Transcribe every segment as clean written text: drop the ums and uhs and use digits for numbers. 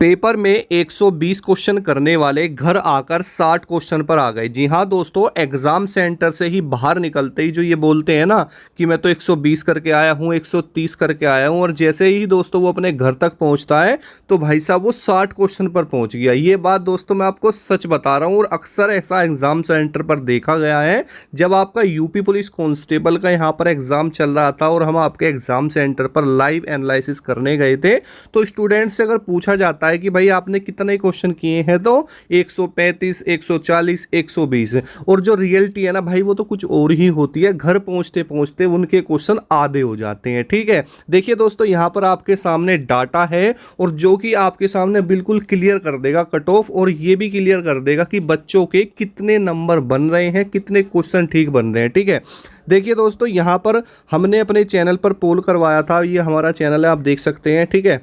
Paper में 120 question करने वाले घर आकर 60 क्वेश्चन पर आ गए। जी हाँ दोस्तों, एग्जाम सेंटर से ही बाहर निकलते ही जो ये बोलते हैं ना कि मैं तो 120 करके आया हूँ, 130 करके आया हूँ, और जैसे ही दोस्तों वो अपने घर तक पहुँचता है तो भाई साहब वो 60 क्वेश्चन पर पहुँच गया। ये बात दोस्तों मैं आपको सच बता रहा हूँ, और अक्सर ऐसा एग्जाम सेंटर पर देखा गया है। जब आपका यूपी पुलिस कांस्टेबल का यहाँ पर एग्जाम चल रहा था और हम आपके एग्जाम सेंटर पर लाइव एनालिसिस करने गए थे, तो स्टूडेंट से अगर पूछा जाता है कि भाई आपने कितने क्वेश्चन किए हैं, तो 135, 140, 120, और जो रियलिटी है ना भाई वो तो कुछ और ही होती है। घर पहुंचते पहुंचते उनके क्वेश्चन आधे हो जाते हैं। ठीक है, देखिए दोस्तों यहां पर आपके सामने डाटा है, और जो कि आपके सामने बिल्कुल क्लियर कर देगा कट ऑफ, और ये भी क्लियर कर देगा कि बच्चों के कितने नंबर बन रहे हैं, कितने क्वेश्चन ठीक बन रहे हैं। ठीक है, देखिए दोस्तों यहाँ पर हमने अपने चैनल पर पोल करवाया था, ये हमारा चैनल है, आप देख सकते हैं। ठीक है,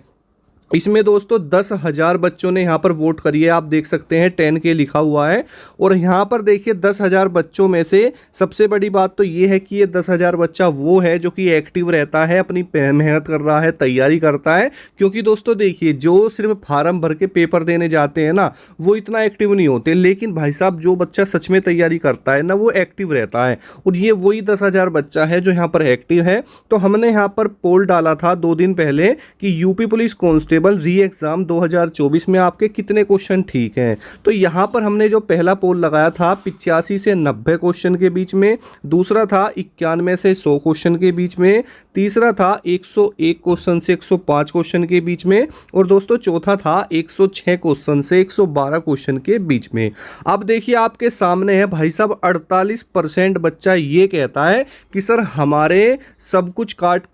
इसमें दोस्तों 10,000 बच्चों ने यहाँ पर वोट करी है, आप देख सकते हैं 10K लिखा हुआ है। और यहाँ पर देखिए 10,000 बच्चों में से सबसे बड़ी बात तो ये है कि ये 10,000 बच्चा वो है जो कि एक्टिव रहता है, अपनी मेहनत कर रहा है, तैयारी करता है। क्योंकि दोस्तों देखिए जो सिर्फ फार्म भर के पेपर देने जाते हैं ना, वो इतना एक्टिव नहीं होते, लेकिन भाई साहब जो बच्चा सच में तैयारी करता है ना, वो एक्टिव रहता है। और ये वही 10,000 बच्चा है जो यहाँ पर एक्टिव है। तो हमने यहाँ पर पोल डाला था 2 दिन पहले कि यूपी पुलिस कांस्टेबल री एग्जाम 2024 में आपके कितने क्वेश्चन ठीक हैं। तो यहां पर हमने जो पहला पोल लगाया था 85 से 90 क्वेश्चन के बीच में, दूसरा था 91 से 100 क्वेश्चन के बीच में, तीसरा था 101 क्वेश्चन से 105 क्वेश्चन के बीच में, और दोस्तों चौथा था 106 क्वेश्चन से 112 क्वेश्चन के बीच में। अब देखिए आपके सामने है भाई साहब 48% बच्चा ये कहता है कि सर हमारे सब कुछ काट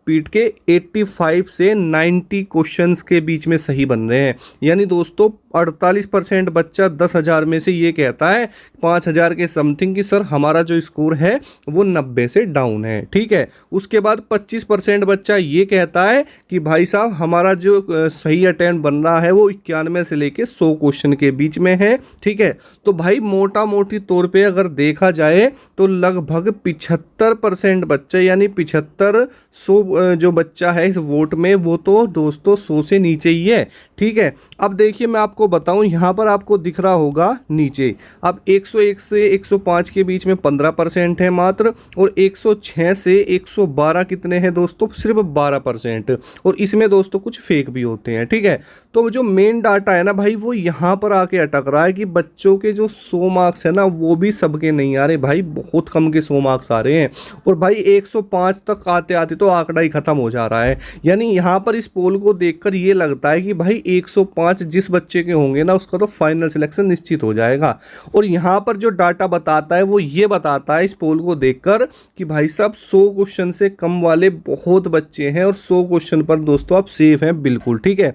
पीट के 85 से 90 क्वेश्चंस के बीच में सही बन रहे हैं। यानी दोस्तों 48% बच्चा 10,000 में से ये कहता है 5,000 के समथिंग की सर हमारा जो स्कोर है वो 90 से डाउन है। ठीक है, उसके बाद 25% बच्चा ये कहता है कि भाई साहब हमारा जो सही अटेम्प्ट बन रहा है वो 91 से लेके 100 क्वेश्चन के बीच में है। ठीक है, तो भाई मोटा मोटी तौर पे अगर देखा जाए तो लगभग 75% बच्चे, यानी 75-100 जो बच्चा है इस वोट में, वो तो दोस्तों 100 से नीचे ही है। ठीक है, अब देखिए मैं आपको बताऊं, यहाँ पर आपको दिख रहा होगा नीचे, अब 101 से 105 के बीच में 15% है मात्र, और 106 से 112 कितने हैं दोस्तों, सिर्फ 12%। और इसमें दोस्तों कुछ फेक भी होते हैं। ठीक है, तो जो मेन डाटा है ना भाई वो यहाँ पर आके अटक रहा है कि बच्चों के जो 100 मार्क्स है ना वो भी सबके नहीं आ रहे भाई, बहुत कम के 100 मार्क्स आ रहे हैं। और भाई 105 तक आते आते तो आंकड़ा ही खत्म हो जा रहा है। यानी यहाँ पर इस पोल को देखकर ये लगता है कि भाई 105 जिस बच्चे के होंगे ना उसका तो फाइनल सिलेक्शन निश्चित हो जाएगा। और यहाँ पर जो डाटा बताता है वो ये बताता है इस पोल को देखकर कि भाई साहब 100 क्वेश्चन से कम वाले बहुत बच्चे हैं, और 100 क्वेश्चन पर दोस्तों आप सेफ हैं बिल्कुल। ठीक है,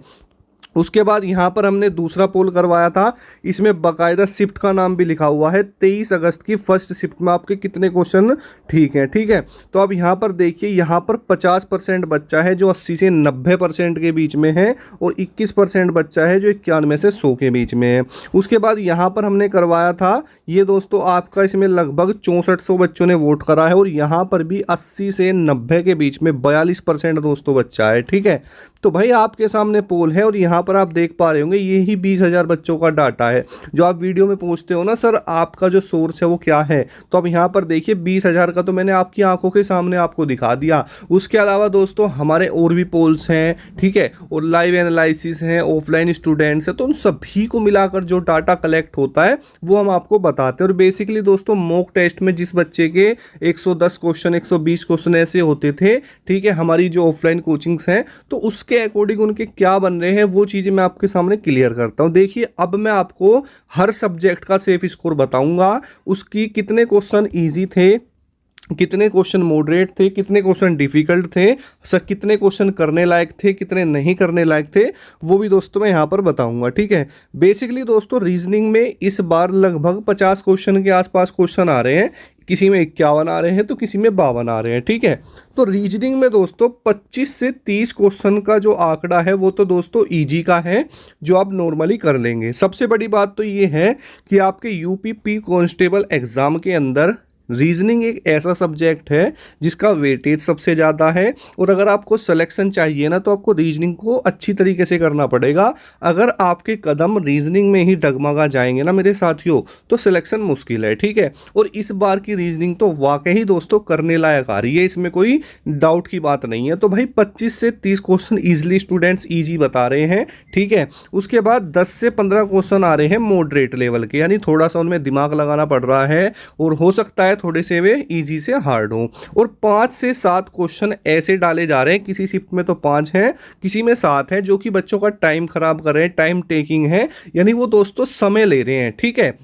उसके बाद यहाँ पर हमने दूसरा पोल करवाया था, इसमें बाकायदा शिफ्ट का नाम भी लिखा हुआ है। 23 अगस्त की फर्स्ट शिफ्ट में आपके कितने क्वेश्चन ठीक हैं। ठीक है, तो अब यहाँ पर देखिए, यहाँ पर 50% बच्चा है जो 80 से 90% के बीच में है, और 21% बच्चा है जो 91 से 100 के बीच में है। उसके बाद यहाँ पर हमने करवाया था ये दोस्तों आपका, इसमें लगभग 6400 बच्चों ने वोट करा है, और यहाँ पर भी 80 से 90 के बीच में 42% दोस्तों बच्चा है। ठीक है, तो भाई आपके सामने पोल है, और यहाँ पर आप देख पा रहे होंगे यही 20,000 बच्चों का डाटा है। जो आप वीडियो में पूछते हो ना सर आपका जो सोर्स है वो क्या है, तो अब यहाँ पर देखिए 20,000 का तो मैंने आपकी आंखों के सामने आपको दिखा दिया। उसके अलावा दोस्तों हमारे और भी पोल्स हैं। ठीक है, और लाइव एनालिसिस हैं, ऑफलाइन स्टूडेंट्स हैं, तो उन सभी को मिलाकर जो डाटा कलेक्ट होता है वो हम आपको बताते हैं। और बेसिकली दोस्तों मॉक टेस्ट में जिस बच्चे के 110 क्वेश्चन, 120 क्वेश्चन ऐसे होते थे, ठीक है, हमारी जो ऑफलाइन कोचिंग्स हैं, तो उसके अकॉर्डिंग उनके क्या बन रहे हैं वो चीज़ें मैं आपके सामने क्लियर करता हूं। देखिए अब मैं आपको हर सब्जेक्ट का सेफ स्कोर बताऊंगा, उसकी कितने क्वेश्चन इजी थे, कितने क्वेश्चन मॉडरेट थे, कितने क्वेश्चन डिफिकल्ट थे, कितने क्वेश्चन करने लायक थे, कितने नहीं करने लायक थे, वो भी दोस्तों मैं यहाँ पर बताऊंगा। ठीक है, बेसिकली दोस्तों रीजनिंग में इस बार लगभग 50 क्वेश्चन के आसपास क्वेश्चन आ रहे हैं, किसी में 51 आ रहे हैं तो किसी में 52 आ रहे हैं। ठीक है, तो रीजनिंग में दोस्तों 25 से 30 क्वेश्चन का जो आंकड़ा है वो तो दोस्तों इजी का है, जो आप नॉर्मली कर लेंगे। सबसे बड़ी बात तो ये है कि आपके यूपी कांस्टेबल एग्जाम के अंदर रीजनिंग एक ऐसा सब्जेक्ट है जिसका वेटेज सबसे ज़्यादा है, और अगर आपको सिलेक्शन चाहिए ना तो आपको रीजनिंग को अच्छी तरीके से करना पड़ेगा। अगर आपके कदम रीजनिंग में ही डगमगा जाएंगे ना मेरे साथियों, तो सिलेक्शन मुश्किल है, ठीक है। और इस बार की रीजनिंग तो वाकई दोस्तों करने लायक आ रही है, इसमें कोई डाउट की बात नहीं है। तो भाई 25 से 30 क्वेश्चन ईजिली स्टूडेंट्स ईजी बता रहे हैं, ठीक है। उसके बाद 10 से 15 क्वेश्चन आ रहे हैं मॉडरेट लेवल के, यानी थोड़ा सा उनमें दिमाग लगाना पड़ रहा है, और हो सकता है थोड़े से वे इजी से हार्ड हो। और 5 से 7 क्वेश्चन ऐसे डाले जा रहे हैं, किसी शिफ्ट में तो 5 हैं, किसी में 7 है, जो कि बच्चों का टाइम खराब कर रहे हैं, टाइम टेकिंग है, यानी वो दोस्तों समय ले रहे हैं, ठीक है।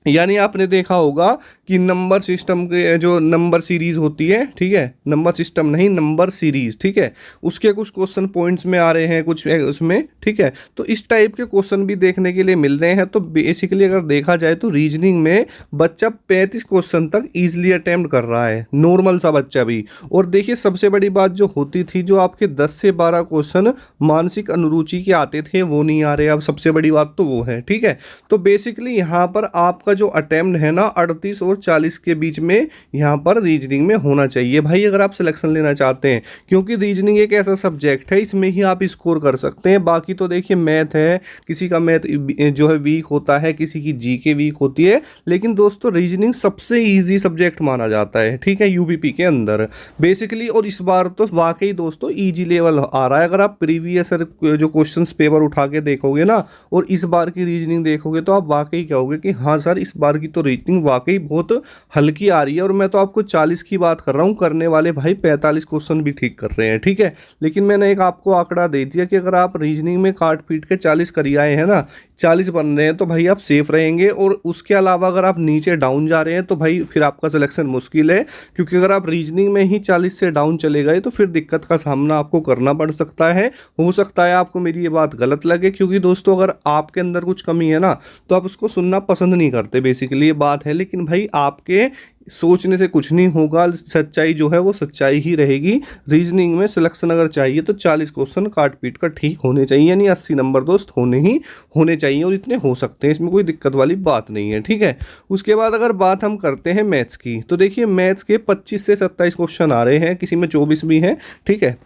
यानी आपने देखा होगा कि नंबर सिस्टम के जो नंबर सीरीज होती है, ठीक है, नंबर सिस्टम नहीं नंबर सीरीज, ठीक है, उसके कुछ क्वेश्चन पॉइंट्स में आ रहे हैं, कुछ उसमें, ठीक है। तो इस टाइप के क्वेश्चन भी देखने के लिए मिल रहे हैं। तो बेसिकली अगर देखा जाए तो रीजनिंग में बच्चा 35 क्वेश्चन तक ईजिली अटेम्प्ट कर रहा है, नॉर्मल सा बच्चा भी। और देखिए सबसे बड़ी बात जो होती थी, जो आपके 10 से 12 क्वेश्चन मानसिक अनुरुचि के आते थे वो नहीं आ रहे अब, सबसे बड़ी बात तो वो है, ठीक है। तो बेसिकली यहाँ पर आपका जो अटेम्प्ट है ना 38 और 40 के बीच में यहाँ पर रीजनिंग में होना चाहिए भाई, अगर आप सिलेक्शन लेना चाहते हैं, क्योंकि रीजनिंग एक ऐसा सब्जेक्ट है इसमें ही आप स्कोर कर सकते हैं। बाकी तो देखिए मैथ है, किसी का मैथ जो है वीक होता है, किसी की जीके वीक होती है, लेकिन दोस्तों रीजनिंग सबसे ईजी सब्जेक्ट माना जाता है, ठीक है, यूपीपी के अंदर बेसिकली। और इस बार तो वाकई दोस्तों ईजी लेवल आ रहा है। अगर आप प्रीवियस जो क्वेश्चन पेपर उठा के देखोगे ना और इस बार की रीजनिंग देखोगे तो आप वाकई कहोगे कि हाँ सर इस बार की तो रीजनिंग वाकई बहुत हल्की आ रही है। और मैं तो आपको 40 की बात कर रहा हूँ, करने वाले भाई 45 क्वेश्चन भी ठीक कर रहे हैं, ठीक है। लेकिन मैंने एक आपको आंकड़ा दे दिया कि अगर आप रीजनिंग में काट पीट के 40 कर आए हैं ना, 40 बन रहे हैं, तो भाई आप सेफ रहेंगे। और उसके अलावा अगर आप नीचे डाउन जा रहे हैं तो भाई फिर आपका सिलेक्शन मुश्किल है, क्योंकि अगर आप रीजनिंग में ही 40 से डाउन चले गए तो फिर दिक्कत का सामना आपको करना पड़ सकता है। हो सकता है आपको मेरी ये बात गलत लगे, क्योंकि दोस्तों अगर आपके अंदर कुछ कमी है ना तो आप उसको सुनना पसंद नहीं करते, बेसिकली ये बात है। लेकिन भाई आपके सोचने से कुछ नहीं होगा, सच्चाई जो है वो सच्चाई ही रहेगी। रीजनिंग में सिलेक्शन अगर चाहिए तो 40 क्वेश्चन काट पीट कर ठीक होने चाहिए, यानी 80 नंबर दोस्त होने चाहिए, और इतने हो सकते हैं, इसमें कोई दिक्कत वाली बात नहीं है, ठीक है। उसके बाद अगर बात हम करते हैं मैथ्स की, तो देखिए मैथ्स के 25 से 27 क्वेश्चन आ रहे हैं, किसी में 24 भी हैं, ठीक है।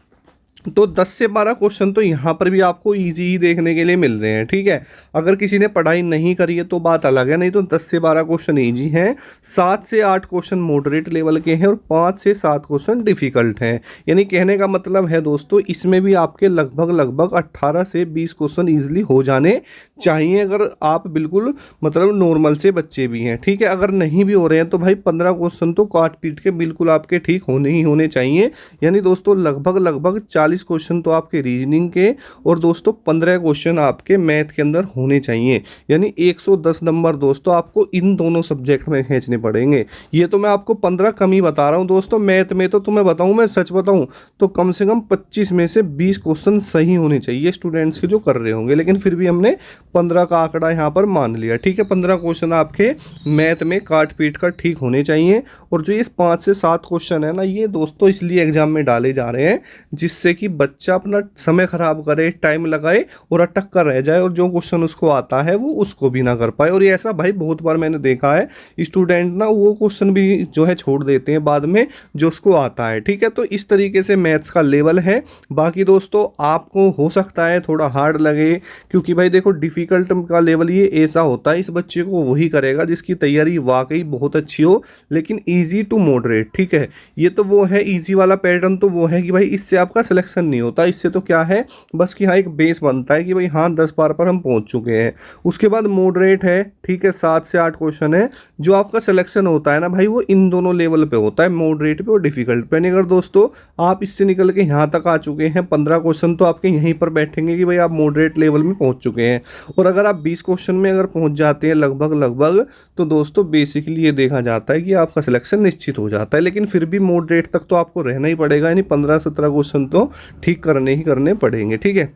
तो 10 से 12 क्वेश्चन तो यहाँ पर भी आपको इजी ही देखने के लिए मिल रहे हैं, ठीक है। अगर किसी ने पढ़ाई नहीं करी है तो बात अलग है, नहीं तो 10 से 12 क्वेश्चन इजी हैं, 7 से 8 क्वेश्चन मॉडरेट लेवल के हैं, और 5 से 7 क्वेश्चन डिफिकल्ट हैं। यानी कहने का मतलब है दोस्तों इसमें भी आपके लगभग 18 से 20 क्वेश्चन ईजिली हो जाने चाहिए, अगर आप बिल्कुल मतलब नॉर्मल से बच्चे भी हैं, ठीक है। अगर नहीं भी हो रहे हैं तो भाई 15 क्वेश्चन तो काट पीट के बिल्कुल आपके ठीक होने चाहिए। यानी दोस्तों लगभग 40 क्वेश्चन तो आपके रीजनिंग के, और दोस्तों 15 क्वेश्चन आपके मैथ के अंदर होने चाहिए। यानी 110 नंबर दोस्तों आपको इन दोनों सब्जेक्ट में खींचने पड़ेंगे। ये तो मैं आपको 15 कम ही बता रहा हूँ दोस्तों, मैथ में तो तुम्हें बताऊँ, मैं सच बताऊँ तो कम से कम 25 में से 20 क्वेश्चन सही होने चाहिए स्टूडेंट्स के जो कर रहे होंगे, लेकिन फिर भी हमने 15 का आंकड़ा यहाँ पर मान लिया, ठीक है। 15 क्वेश्चन आपके मैथ में काट पीट कर ठीक होने चाहिए। और जो ये 5 से 7 क्वेश्चन है ना, ये दोस्तों इसलिए एग्जाम में डाले जा रहे हैं जिससे कि बच्चा अपना समय खराब करे, टाइम लगाए और अटक कर रह जाए, और जो क्वेश्चन उसको आता है वो उसको भी ना कर पाए। और ये ऐसा भाई बहुत बार मैंने देखा है, स्टूडेंट ना वो क्वेश्चन भी जो है छोड़ देते हैं बाद में जो उसको आता है, ठीक है। तो इस तरीके से मैथ्स का लेवल है। बाकी दोस्तों आपको हो सकता है थोड़ा हार्ड लगे, क्योंकि भाई देखो डिफिकल्ट का लेवल ये ऐसा होता है, इस बच्चे को वही करेगा जिसकी तैयारी वाकई बहुत अच्छी हो, लेकिन ईजी टू मॉडरेट, ठीक है। ये तो वो है ईजी वाला पैटर्न, तो वो है कि भाई इससे आपका सिलेक्शन नहीं होता, इससे तो क्या है बस कि हाँ एक बेस बनता है कि भाई हाँ 10 बार पर हम पहुंच चुके हैं। उसके बाद मॉडरेट है, ठीक है, 7 से 8 क्वेश्चन है, जो आपका सिलेक्शन होता है ना भाई वो इन दोनों लेवल पे होता है, मॉडरेट पे और डिफिकल्ट पे। अगर दोस्तों आप इससे निकल के यहाँ तक आ चुके हैं, 15 क्वेश्चन तो आपके यहीं पर बैठेंगे कि भाई आप मॉडरेट लेवल में पहुंच चुके हैं। और अगर आप 20 क्वेश्चन में अगर पहुंच जाते हैं लगभग, तो दोस्तों बेसिकली ये देखा जाता है कि आपका सिलेक्शन निश्चित हो जाता है। लेकिन फिर भी मॉडरेट तक तो आपको रहना ही पड़ेगा, यानी 15-17 क्वेश्चन तो ठीक करने ही करने पड़ेंगे, ठीक है।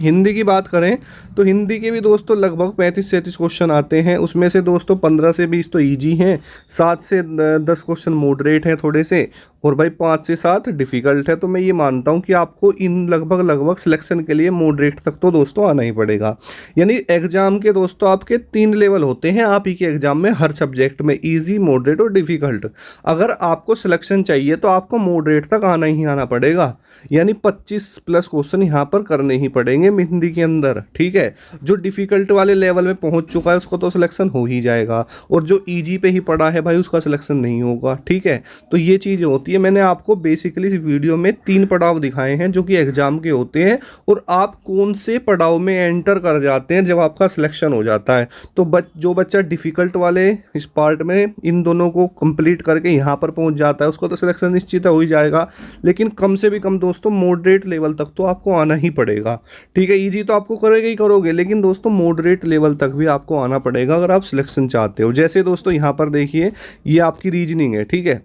हिंदी की बात करें तो हिंदी के भी दोस्तों लगभग 35-37 क्वेश्चन आते हैं। उसमें से दोस्तों 15 से 20 तो इजी हैं, 7 से 10 क्वेश्चन मॉडरेट हैं थोड़े से, और भाई 5 से 7 डिफ़िकल्ट है। तो मैं ये मानता हूँ कि आपको इन लगभग सिलेक्शन के लिए मॉडरेट तक तो दोस्तों आना ही पड़ेगा। यानी एग्जाम के दोस्तों आपके 3 लेवल होते हैं आप ही के एग्जाम में, हर सब्जेक्ट में, ईजी, मॉडरेट और डिफ़िकल्ट। अगर आपको सिलेक्शन चाहिए तो आपको मॉडरेट तक आना ही आना पड़ेगा, यानी 25+ क्वेश्चन यहाँ पर करने ही पड़ेंगे हिंदी के अंदर, ठीक है। जो डिफिकल्ट वाले लेवल में पहुंच चुका है उसको तो सिलेक्शन हो ही जाएगा, और जो इजी पे ही पड़ा है भाई उसका सिलेक्शन नहीं होगा, ठीक है। तो ये चीज़ होती है। मैंने आपको बेसिकली इस वीडियो में 3 पड़ाव दिखाए हैं जो कि एग्जाम के होते हैं, और आप कौन से पड़ाव में एंटर कर जाते हैं जब आपका सिलेक्शन हो जाता है। तो जो बच्चा डिफिकल्ट वाले इस पार्ट में इन दोनों को कंप्लीट करके यहाँ पर पहुँच जाता है उसको तो सिलेक्शन निश्चित हो ही जाएगा, लेकिन कम से भी कम दोस्तों मॉडरेट लेवल तक तो आपको आना ही पड़ेगा, ठीक है। इजी तो आपको करोगे ही करोगे, लेकिन दोस्तों मॉडरेट लेवल तक भी आपको आना पड़ेगा अगर आप सिलेक्शन चाहते हो। जैसे दोस्तों यहाँ पर देखिए, ये आपकी रीजनिंग है, ठीक है।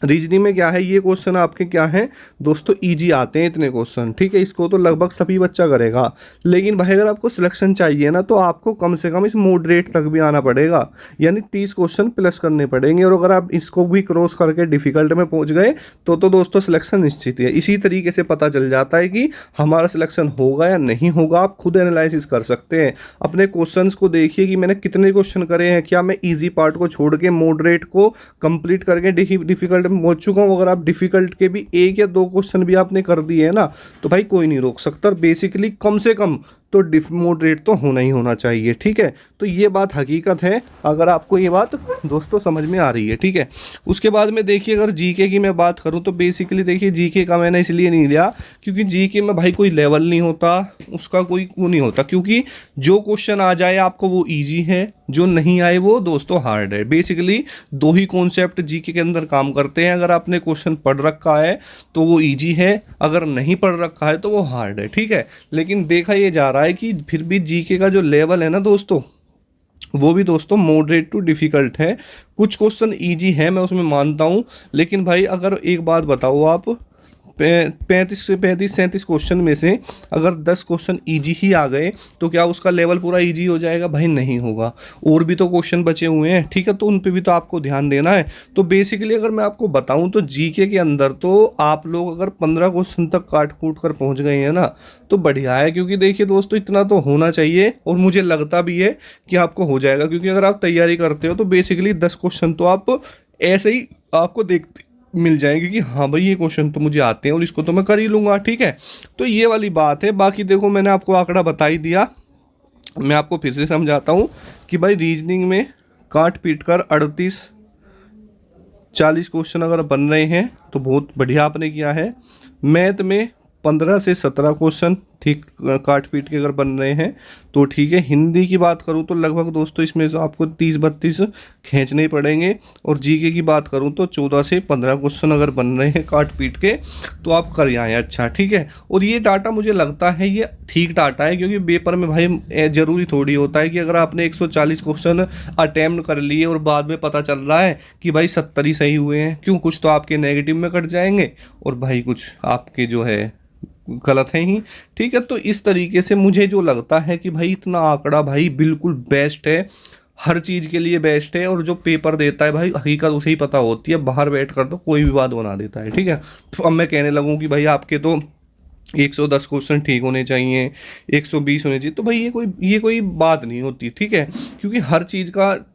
रीजनिंग में क्या है, ये क्वेश्चन आपके क्या हैं दोस्तों, इजी आते हैं इतने क्वेश्चन, ठीक है। इसको तो लगभग सभी बच्चा करेगा, लेकिन भाई अगर आपको सिलेक्शन चाहिए ना तो आपको कम से कम इस मॉडरेट तक भी आना पड़ेगा, यानी 30 क्वेश्चन प्लस करने पड़ेंगे। और अगर आप इसको भी क्रॉस करके डिफिकल्ट में पहुंच गए तो दोस्तों सिलेक्शन निश्चित है। इसी तरीके से पता चल जाता है कि हमारा सिलेक्शन होगा या नहीं होगा। आप खुद एनालिसिस कर सकते हैं, अपने क्वेश्चन को देखिए कि मैंने कितने क्वेश्चन करे हैं, क्या मैं ईजी पार्ट को छोड़ के मॉडरेट को कंप्लीट करके डिफिकल्ट पहुंच चुका हूं। अगर आप डिफिकल्ट के भी 1 या 2 क्वेश्चन भी आपने कर दिए है ना तो भाई कोई नहीं रोक सकता। बेसिकली कम से कम तो मॉडरेट तो होना ही होना चाहिए, ठीक है। तो ये बात हकीकत है, अगर आपको ये बात दोस्तों समझ में आ रही है, ठीक है। उसके बाद में देखिए, अगर जीके की मैं बात करूं तो बेसिकली देखिए जीके का मैंने इसलिए नहीं लिया क्योंकि जीके में भाई कोई लेवल नहीं होता, उसका कोई वो नहीं होता, क्योंकि जो क्वेश्चन आ जाए आपको वो ईजी है, जो नहीं आए वो दोस्तों हार्ड है। बेसिकली 2 ही कॉन्सेप्ट जीके के अंदर काम करते हैं। अगर आपने क्वेश्चन पढ़ रखा है तो वो ईजी है, अगर नहीं पढ़ रखा है तो वो हार्ड है, ठीक है। लेकिन देखा ये जा रहा है कि फिर भी जीके का जो लेवल है ना दोस्तों, वो भी दोस्तों मॉडरेट टू डिफिकल्ट है। कुछ क्वेश्चन इजी है, मैं उसमें मानता हूँ, लेकिन भाई अगर एक बात बताओ आप, 35 से 37 क्वेश्चन में से अगर 10 क्वेश्चन इजी ही आ गए तो क्या उसका लेवल पूरा इजी हो जाएगा? भाई नहीं होगा, और भी तो क्वेश्चन बचे हुए हैं, ठीक है। तो उन पे भी तो आपको ध्यान देना है। तो बेसिकली अगर मैं आपको बताऊं तो जीके के अंदर तो आप लोग अगर 15 क्वेश्चन तक काट कूट कर पहुंच गए हैं ना तो बढ़िया है, क्योंकि देखिए दोस्तों इतना तो होना चाहिए, और मुझे लगता भी है कि आपको हो जाएगा, क्योंकि अगर आप तैयारी करते हो तो बेसिकली 10 क्वेश्चन तो आप ऐसे ही आपको देखते मिल जाएंगे कि हाँ भाई ये क्वेश्चन तो मुझे आते हैं और इसको तो मैं कर ही लूँगा, ठीक है। तो ये वाली बात है। बाकी देखो मैंने आपको आंकड़ा बता ही दिया, मैं आपको फिर से समझाता हूँ कि भाई रीजनिंग में काट पीट कर 38-40 क्वेश्चन अगर बन रहे हैं तो बहुत बढ़िया आपने किया है। मैथ में 15 से 17 क्वेश्चन ठीक काट पीट के अगर बन रहे हैं तो ठीक है। हिंदी की बात करूं तो लगभग दोस्तों इसमें से आपको 30-32 खींचने पड़ेंगे, और जीके की बात करूं तो 14 से 15 क्वेश्चन अगर बन रहे हैं काट पीट के तो आप कर आए अच्छा, ठीक है। और ये डाटा मुझे लगता है ये ठीक डाटा है, क्योंकि पेपर में भाई ज़रूरी थोड़ी होता है कि अगर आपने 140 क्वेश्चन अटैम्प्ट कर लिए और बाद में पता चल रहा है कि भाई 70 ही सही हुए हैं, क्यों, कुछ तो आपके नेगेटिव में कट जाएंगे और भाई कुछ आपके जो है गलत है ही, ठीक है। तो इस तरीके से मुझे जो लगता है कि भाई इतना आंकड़ा भाई बिल्कुल बेस्ट है, हर चीज़ के लिए बेस्ट है, और जो पेपर देता है भाई हकीकत उसे ही पता होती है, बाहर बैठ कर तो कोई भी बात बना देता है, ठीक है। तो अब मैं कहने लगूँ कि भाई आपके तो 110 क्वेश्चन ठीक होने चाहिए, 120 होने चाहिए, तो भाई ये कोई बात नहीं होती, ठीक है। क्योंकि हर चीज़ का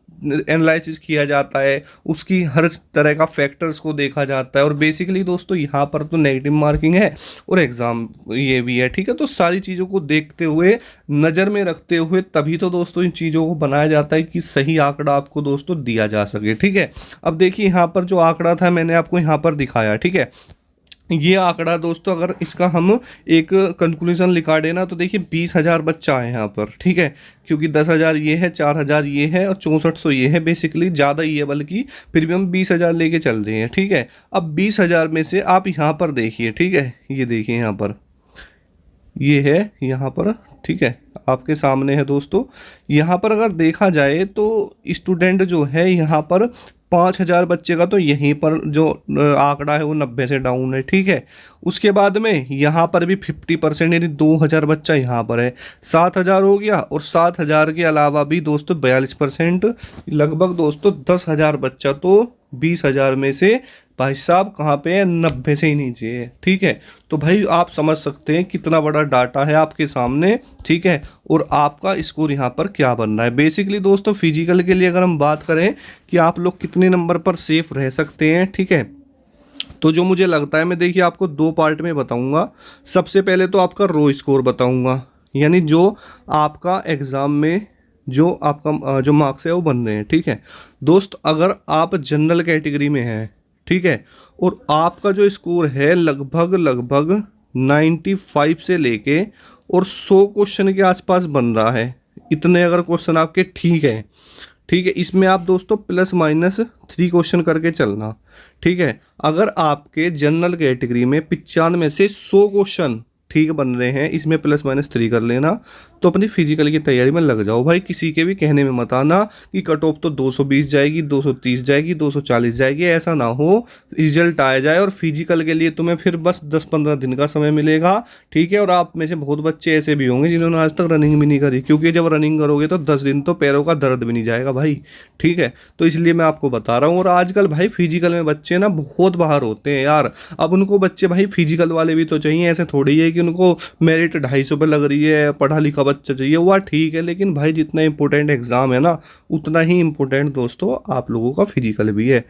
एनालिसिस किया जाता है, उसकी हर तरह का फैक्टर्स को देखा जाता है, और बेसिकली दोस्तों यहाँ पर तो नेगेटिव मार्किंग है और एग्ज़ाम ये भी है, ठीक है। तो सारी चीज़ों को देखते हुए, नज़र में रखते हुए तभी तो दोस्तों इन चीज़ों को बनाया जाता है कि सही आंकड़ा आपको दोस्तों दिया जा सके, ठीक है। अब देखिए यहाँ पर जो आंकड़ा था मैंने आपको यहाँ पर दिखाया, ठीक है। ये आंकड़ा दोस्तों अगर इसका हम एक कंक्लूजन लिखा देना तो देखिए 20,000 बच्चा है यहाँ पर, ठीक है। क्योंकि 10,000 ये है, 4,000 ये है और 6400 ये है, बेसिकली ज़्यादा ही है, बल्कि फिर भी हम 20,000 लेके चल रहे हैं, ठीक है। अब 20,000 में से आप यहाँ पर देखिए, ठीक है, ये देखिए यहाँ पर ये है यहाँ पर, ठीक है, आपके सामने है दोस्तों। यहाँ पर अगर देखा जाए तो स्टूडेंट जो है यहाँ पर 5,000 बच्चे का तो यहीं पर जो आंकड़ा है वो 90 से डाउन है, ठीक है। उसके बाद में यहाँ पर भी 50% यानी 2,000 बच्चा यहाँ पर है, 7,000 हो गया। और 7,000 के अलावा भी दोस्तों 42% लगभग दोस्तों 10,000 बच्चा तो 20,000 में से भाई साहब कहाँ पे है, 90 से ही नीचे है, ठीक है। तो भाई आप समझ सकते हैं कितना बड़ा डाटा है आपके सामने, ठीक है। और आपका स्कोर यहाँ पर क्या बन रहा है। बेसिकली दोस्तों फिजिकल के लिए अगर हम बात करें कि आप लोग कितने नंबर पर सेफ रह सकते हैं, ठीक है, तो जो मुझे लगता है मैं देखिए आपको 2 पार्ट में बताऊंगा। सबसे पहले तो आपका रो स्कोर बताऊंगा, यानी जो आपका एग्ज़ाम में जो आपका जो मार्क्स है वो बन रहे हैं, ठीक है। दोस्त अगर आप जनरल कैटेगरी में हैं, ठीक है, और आपका जो स्कोर है लगभग लगभग 95 से लेके और 100 क्वेश्चन के आसपास बन रहा है, इतने अगर क्वेश्चन आपके ठीक है, ठीक है, इसमें आप दोस्तों +-3 क्वेश्चन करके चलना, ठीक है। अगर आपके जनरल कैटेगरी में 95 से 100 क्वेश्चन ठीक बन रहे हैं, इसमें +-3 कर लेना, तो अपनी फिजिकल की तैयारी में लग जाओ भाई। किसी के भी कहने में मत आना कि कट ऑफ तो 220 जाएगी, 230 जाएगी, 240 जाएगी, ऐसा ना हो। रिजल्ट आ जाए और फिजिकल के लिए तुम्हें फिर बस 10-15 दिन का समय मिलेगा, ठीक है। और आप में से बहुत बच्चे ऐसे भी होंगे जिन्होंने आज तक रनिंग भी नहीं करी, क्योंकि जब रनिंग करोगे तो 10 दिन तो पैरों का दर्द भी नहीं जाएगा भाई, ठीक है। तो इसलिए मैं आपको बता रहा हूँ। और आजकल भाई फिजिकल में बच्चे ना बहुत बाहर होते हैं यार। अब उनको बच्चे भाई फिजिकल वाले भी तो चाहिए, ऐसे थोड़ी है कि उनको मेरिट 250 पे लग रही है, पढ़ा लिखा बच्चा चाहिए, वह ठीक है। लेकिन भाई जितना इंपॉर्टेंट एग्जाम है ना, उतना ही इंपॉर्टेंट दोस्तों आप लोगों का फिजिकल भी है।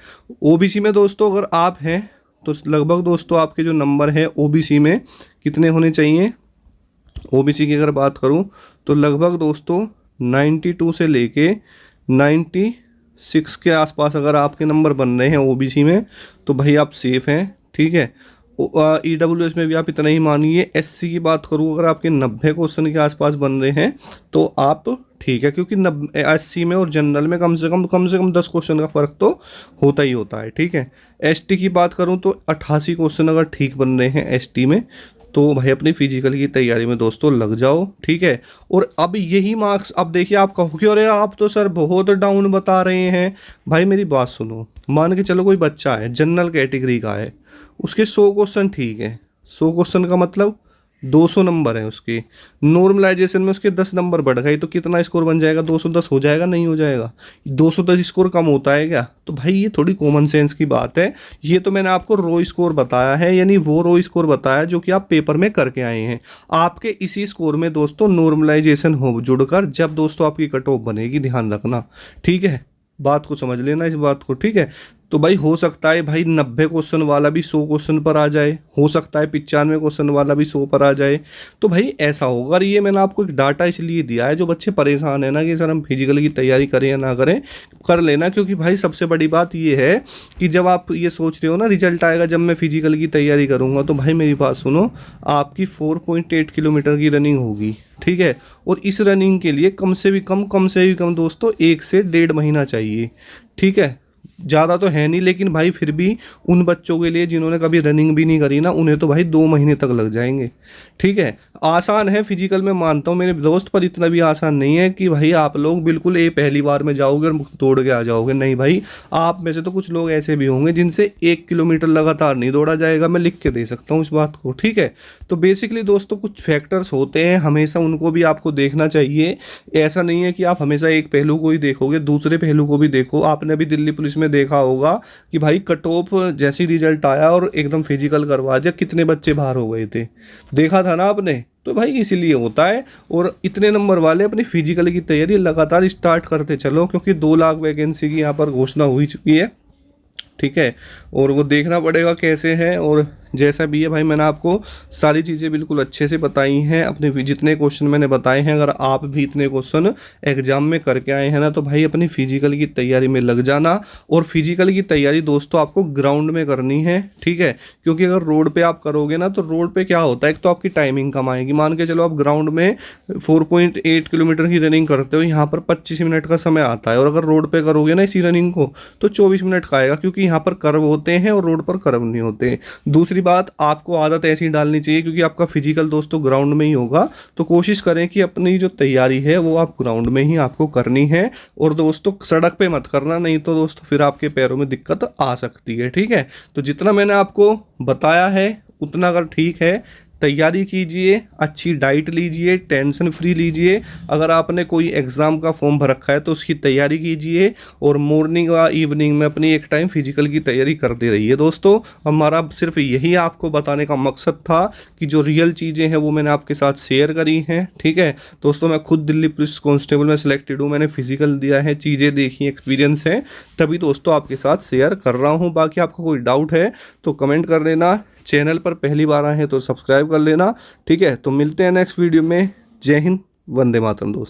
ओबीसी में दोस्तों अगर आप हैं तो लगभग दोस्तों आपके जो नंबर हैं ओबीसी में कितने होने चाहिए। ओबीसी की अगर बात करूं तो लगभग दोस्तों 92 से लेके 96 के आसपास अगर आपके नंबर बन रहे हैं ओबीसी में, तो भाई आप सेफ हैं, ठीक है। ईडब्ल्यूएस में भी आप इतना ही मानिए। एससी की बात करूँ अगर आपके 90 क्वेश्चन के आसपास बन रहे हैं तो आप ठीक है, क्योंकि 90 एससी में और जनरल में कम से कम 10 क्वेश्चन का फ़र्क तो होता ही होता है, ठीक है। एसटी की बात करूँ तो 88 क्वेश्चन अगर ठीक बन रहे हैं एसटी में, तो भाई अपनी फिजिकल की तैयारी में दोस्तों लग जाओ, ठीक है। और अब यही मार्क्स, अब देखिए आप कहो कि अरे आप तो सर बहुत डाउन बता रहे हैं। भाई मेरी बात सुनो, मान के चलो कोई बच्चा है जनरल कैटेगरी का है, उसके 100 क्वेश्चन ठीक है, 100 क्वेश्चन का मतलब 200 नंबर है उसके। नॉर्मलाइजेशन में उसके 10 नंबर बढ़ गए तो कितना स्कोर बन जाएगा, 210 हो जाएगा, नहीं हो जाएगा। 210 स्कोर कम होता है क्या? तो भाई ये थोड़ी कॉमन सेंस की बात है। ये तो मैंने आपको रो स्कोर बताया है, यानी वो रो स्कोर बताया जो कि आप पेपर में करके आए हैं। आपके इसी स्कोर में दोस्तों नॉर्मलाइजेशन हो जुड़कर जब दोस्तों आपकी कट ऑफ बनेगी, ध्यान रखना, ठीक है। बात को समझ लेना इस बात को, ठीक है। तो भाई हो सकता है भाई 90 क्वेश्चन वाला भी 100 क्वेश्चन पर आ जाए, हो सकता है 95 क्वेश्चन वाला भी 100 पर आ जाए। तो भाई ऐसा होगा। और ये मैंने आपको एक डाटा इसलिए दिया है, जो बच्चे परेशान है ना कि सर हम फिजिकल की तैयारी करें या ना करें, कर लेना। क्योंकि भाई सबसे बड़ी बात ये है कि जब आप ये सोच रहे हो ना रिजल्ट आएगा जब मैं फिजिकल की तैयारी करूँगा, तो भाई मेरी बात सुनो, आपकी 4.8 किलोमीटर की रनिंग होगी, ठीक है। और इस रनिंग के लिए कम से भी कम दोस्तों 1 से 1.5 महीना चाहिए, ठीक है। ज़्यादा तो है नहीं, लेकिन भाई फिर भी उन बच्चों के लिए जिन्होंने कभी रनिंग भी नहीं करी ना, उन्हें तो भाई 2 महीने तक लग जाएंगे, ठीक है। आसान है फिजिकल में, मानता हूँ मेरे दोस्त, पर इतना भी आसान नहीं है कि भाई आप लोग बिल्कुल पहली बार में जाओगे और दौड़ के आ जाओगे। नहीं भाई, आप में से तो कुछ लोग ऐसे भी होंगे जिनसे 1 किलोमीटर लगातार नहीं दौड़ा जाएगा, मैं लिख के दे सकता हूँ इस बात को, ठीक है। तो बेसिकली दोस्तों कुछ फैक्टर्स होते हैं, हमेशा उनको भी आपको देखना चाहिए। ऐसा नहीं है कि आप हमेशा एक पहलू को ही देखोगे, दूसरे पहलू को भी देखो। आपने भी दिल्ली पुलिस में देखा होगा कि भाई कट ऑफ जैसी रिजल्ट आया और एकदम फिजिकल करवा दिया, कितने बच्चे बाहर हो गए थे, देखा था ना आपने। तो भाई इसीलिए होता है। और इतने नंबर वाले अपनी फिजिकल की तैयारी लगातार स्टार्ट करते चलो, क्योंकि 2 लाख वैकेंसी की यहाँ पर घोषणा हो चुकी है, ठीक है। और वो देखना पड़ेगा कैसे है और जैसा भी है। भाई मैंने आपको सारी चीज़ें बिल्कुल अच्छे से बताई हैं, अपने जितने क्वेश्चन मैंने बताए हैं। अगर आप भी इतने क्वेश्चन एग्जाम में करके आए हैं ना, तो भाई अपनी फिजिकल की तैयारी में लग जाना। और फिजिकल की तैयारी दोस्तों आपको ग्राउंड में करनी है, ठीक है। क्योंकि अगर रोड पे आप करोगे ना, तो रोड पे क्या होता है, एक तो आपकी टाइमिंग कम आएगी। मान के चलो आप ग्राउंड में 4.8 किलोमीटर की रनिंग करते हो, यहाँ पर 25 मिनट का समय आता है। और अगर रोड पे करोगे ना इसी रनिंग को, तो 24 मिनट का आएगा, क्योंकि यहाँ पर कर्व होते हैं और रोड पर कर्व नहीं होते। दूसरी दूसरी बात, आपको आदत ऐसी डालनी चाहिए क्योंकि आपका फिजिकल दोस्तों ग्राउंड में ही होगा, तो कोशिश करें कि अपनी जो तैयारी है वो आप ग्राउंड में ही आपको करनी है। और दोस्तों सड़क पे मत करना, नहीं तो दोस्तों फिर आपके पैरों में दिक्कत आ सकती है। ठीक है, तो जितना मैंने आपको बताया है उतना अगर ठीक है, तैयारी कीजिए, अच्छी डाइट लीजिए, टेंशन फ्री लीजिए। अगर आपने कोई एग्ज़ाम का फॉर्म भर रखा है तो उसकी तैयारी कीजिए, और मॉर्निंग व इवनिंग में अपनी एक टाइम फिजिकल की तैयारी करते रहिए। दोस्तों हमारा सिर्फ यही आपको बताने का मकसद था कि जो रियल चीज़ें हैं वो मैंने आपके साथ शेयर करी हैं। ठीक है दोस्तों, मैं खुद दिल्ली पुलिस कांस्टेबल में सिलेक्टेड हूँ, मैंने फिजिकल दिया है, चीज़ें देखी, एक्सपीरियंस है, तभी दोस्तों आपके साथ शेयर कर रहा हूँ। बाकी आपको कोई डाउट है तो कमेंट कर लेना, चैनल पर पहली बार आए हैं तो सब्सक्राइब कर लेना। ठीक है, तो मिलते हैं नेक्स्ट वीडियो में। जय हिंद, वंदे मातरम दोस्तों।